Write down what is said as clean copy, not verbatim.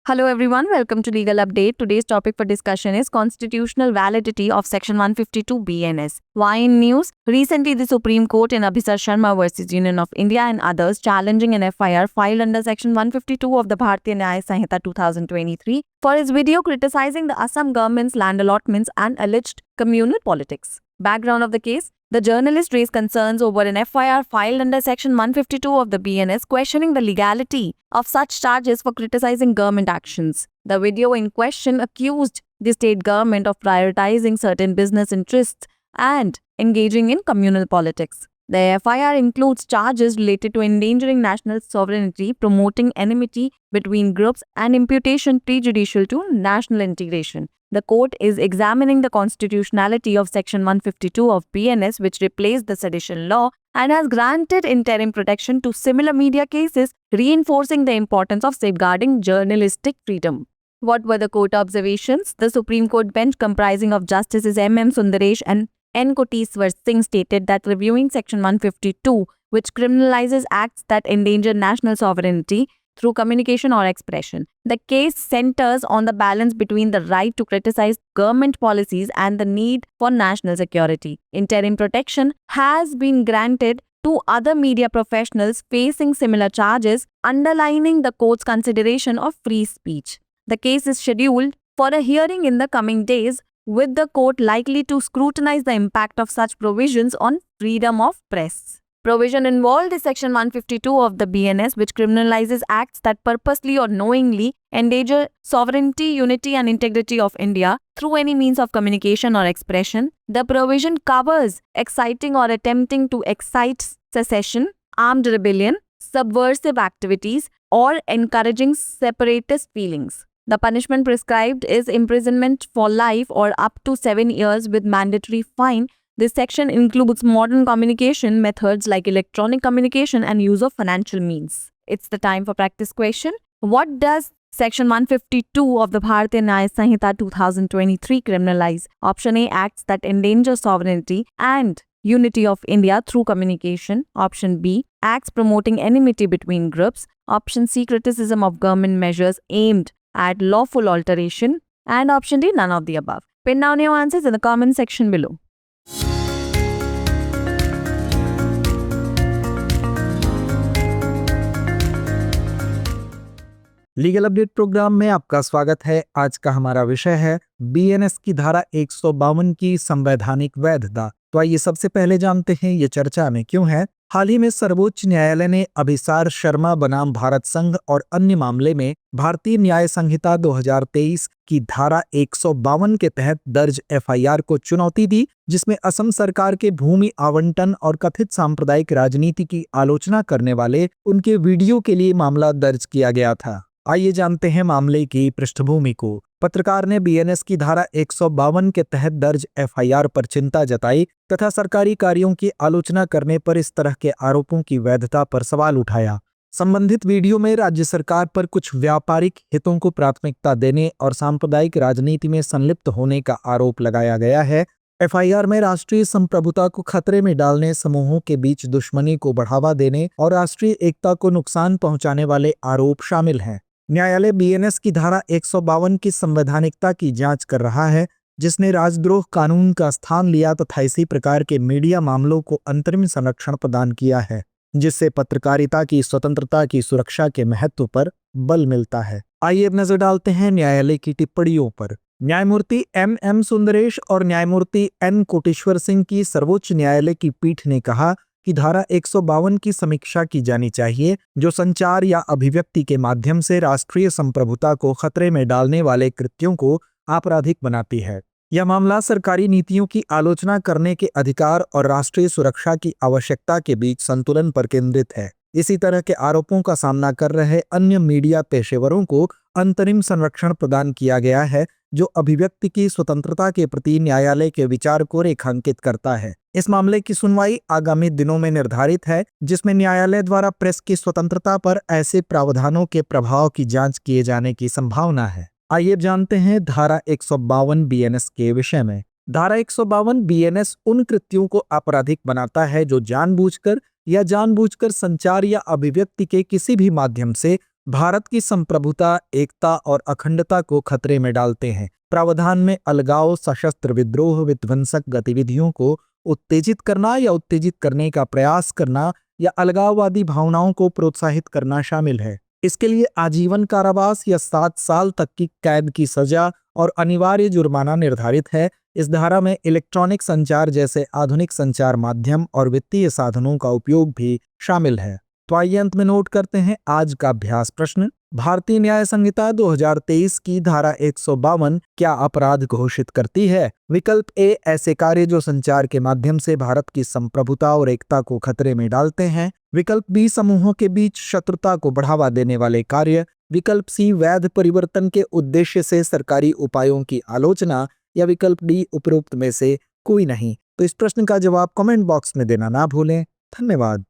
Hello everyone, welcome to Legal Update. Today's topic for discussion is constitutional validity of Section 152 BNS. Why in news? Recently, the Supreme Court in Abhisar Sharma versus Union of India and others challenging an FIR filed under Section 152 of the Bharatiya Nyaya Sanhita 2023 for his video criticizing the Assam government's land allotments and alleged communal politics. Background of the case: the journalist raised concerns over an FIR filed under Section 152 of the BNS questioning the legality of such charges for criticizing government actions. The video in question accused the state government of prioritizing certain business interests and engaging in communal politics. The FIR includes charges related to endangering national sovereignty, promoting enmity between groups, and imputation prejudicial to national integration. The court is examining the constitutionality of Section 152 of BNS, which replaced the sedition law and has granted interim protection to similar media cases, reinforcing the importance of safeguarding journalistic freedom. What were the court observations? The Supreme Court bench, comprising of Justices M.M. Sundaresh and N. Koteswar Singh, stated that reviewing Section 152, which criminalizes acts that endanger national sovereignty through communication or expression, the case centers on the balance between the right to criticize government policies and the need for national security. Interim protection has been granted to other media professionals facing similar charges, underlining the court's consideration of free speech. The case is scheduled for a hearing in the coming days, with the court likely to scrutinize the impact of such provisions on freedom of press. Provision involved is Section 152 of the BNS, which criminalizes acts that purposely or knowingly endanger sovereignty, unity, and integrity of India through any means of communication or expression. The provision covers exciting or attempting to excite secession, armed rebellion, subversive activities, or encouraging separatist feelings. The punishment prescribed is imprisonment for life or up to 7 years with mandatory fine. This section includes modern communication methods like electronic communication and use of financial means. It's the time for practice question. What does Section 152 of the Bharatiya Nyaya Sanhita 2023 criminalize? Option A, acts that endanger sovereignty and unity of India through communication. Option B, acts promoting enmity between groups. Option C, criticism of government measures aimed at lawful alteration. And option D, none of the above. Pin down your answers in the comment section below. Legal update program में आपका स्वागत है। आज का हमारा विषय है BNS की धारा 152 की संवैधानिक वैधता। तो आइए सबसे पहले जानते हैं ये चर्चा में क्यों है। हाल ही में सर्वोच्च न्यायालय ने अभिसार शर्मा बनाम भारत संघ और अन्य मामले में भारतीय न्याय संहिता 2023 की धारा 152 के तहत दर्ज एफआईआर को चुनौती दी, जिसमें असम सरकार के भूमि आवंटन और कथित सांप्रदायिक राजनीति की आलोचना करने वाले उनके वीडियो के लिए मामला दर्ज किया गया था। आइए जानते हैं मामले की पृष्ठभूमि को। पत्रकार ने बीएनएस की धारा 152 के तहत दर्ज एफआईआर पर चिंता जताई तथा सरकारी कार्यों की आलोचना करने पर इस तरह के आरोपों की वैधता पर सवाल उठाया। संबंधित वीडियो में राज्य सरकार पर कुछ व्यापारिक हितों को प्राथमिकता देने और सांप्रदायिक राजनीति में संलिप्त होने का आरोप लगाया गया है। एफआईआर में राष्ट्रीय संप्रभुता को खतरे में डालने, समूहों के बीच दुश्मनी को बढ़ावा देने और राष्ट्रीय एकता को नुकसान पहुंचाने वाले आरोप शामिल हैं। न्यायालय बीएनएस की धारा 152 की संवैधानिकता की जांच कर रहा है, जिसने राजद्रोह कानून का स्थान लिया तथा इसी प्रकार के मीडिया मामलों को अंतरिम संरक्षण प्रदान किया है, जिससे पत्रकारिता की स्वतंत्रता की सुरक्षा के महत्व पर बल मिलता है। आइए अब नजर डालते हैं न्यायालय की टिप्पणियों पर। न्यायमूर्ति एम सुंदरेश और न्यायमूर्ति एन कोटेश्वर सिंह की सर्वोच्च न्यायालय की पीठ ने कहा कि धारा 152 की समीक्षा की जानी चाहिए, जो संचार या अभिव्यक्ति के माध्यम से राष्ट्रीय संप्रभुता को खतरे में डालने वाले कृत्यों को आपराधिक बनाती है। यह मामला सरकारी नीतियों की आलोचना करने के अधिकार और राष्ट्रीय सुरक्षा की आवश्यकता के बीच संतुलन पर केंद्रित है। इसी तरह के आरोपों का सामना कर रहे अन्य मीडिया पेशेवरों को अंतरिम संरक्षण प्रदान किया गया है, जो अभिव्यक्ति की स्वतंत्रता के प्रति न्यायालय के विचार को रेखांकित करता है। इस मामले की सुनवाई आगामी दिनों में निर्धारित है, जिसमें न्यायालय द्वारा प्रेस की स्वतंत्रता पर ऐसे प्रावधानों के प्रभाव की जांच किए जाने की संभावना है। आइए जानते हैं धारा 152 बीएनएस के विषय में। धारा 152 बीएनएस उन कृत्यों को आपराधिक बनाता है जो जानबूझकर या जानबूझकर संचार या अभिव्यक्ति के किसी भी माध्यम से भारत की संप्रभुता, एकता और अखंडता को खतरे में डालते हैं। प्रावधान में अलगाव, सशस्त्र विद्रोह, विध्वंसक गतिविधियों को उत्तेजित करना या उत्तेजित करने का प्रयास करना या अलगाववादी भावनाओं को प्रोत्साहित करना शामिल है। इसके लिए आजीवन कारावास या 7 साल तक की कैद की सजा और अनिवार्य जुर्माना निर्धारित है। इस धारा में इलेक्ट्रॉनिक संचार जैसे आधुनिक संचार माध्यम और वित्तीय साधनों का उपयोग भी शामिल है। तो आइए अंत में नोट करते हैं आज का अभ्यास प्रश्न। भारतीय न्याय संहिता 2023 की धारा 152 क्या अपराध घोषित करती है? विकल्प ए, ऐसे कार्य जो संचार के माध्यम से भारत की संप्रभुता और एकता को खतरे में डालते हैं। विकल्प बी, समूहों के बीच शत्रुता को बढ़ावा देने वाले कार्य। विकल्प सी, वैध परिवर्तन के उद्देश्य से सरकारी उपायों की आलोचना। या विकल्प डी, उपरोक्त में से कोई नहीं। तो इस प्रश्न का जवाब कमेंट बॉक्स में देना ना भूलें। धन्यवाद।